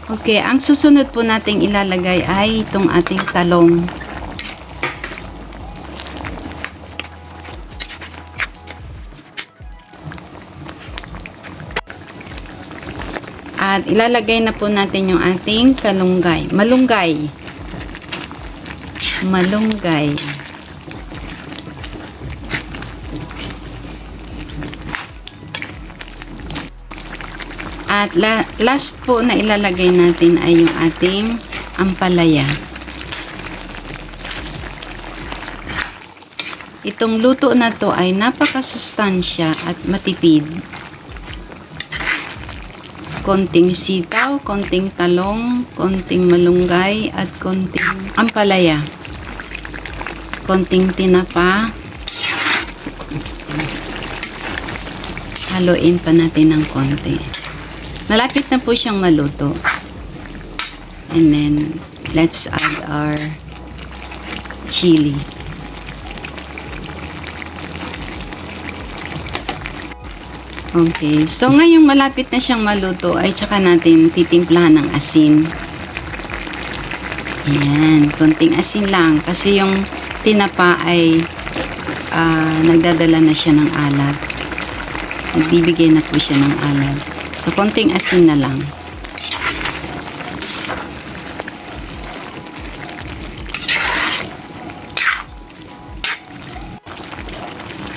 Okay, ang susunod po nating ilalagay ay itong ating talong. At ilalagay na po natin yung ating malunggay. At last po na ilalagay natin ay yung ating ampalaya. Itong luto na to ay napakasustansya at matipid. Konting sitaw, konting talong, konting malunggay, at konting ampalaya. Konting tinapa. Haluin pa natin ng konti. Malapit na po siyang maluto. And then, let's add our chili. Okay. So, ngayong malapit na siyang maluto, ay tsaka natin titimplahan ng asin. Ayan. Konting asin lang. Kasi yung tinapa ay nagdadala na siya ng alat. Nagbibigay na po siya ng alat. So, konting asin na lang.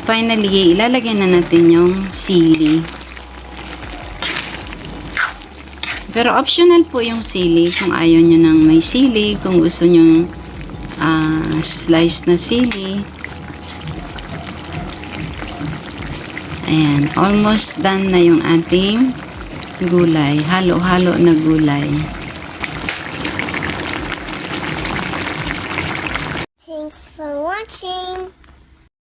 Finally, ilalagay na natin yung sili. Pero optional po yung sili kung ayaw nyo ng may sili, kung gusto nyo slice na sili. Ayan, almost done na yung ating gulay. Halo-halo na gulay. Thanks for watching.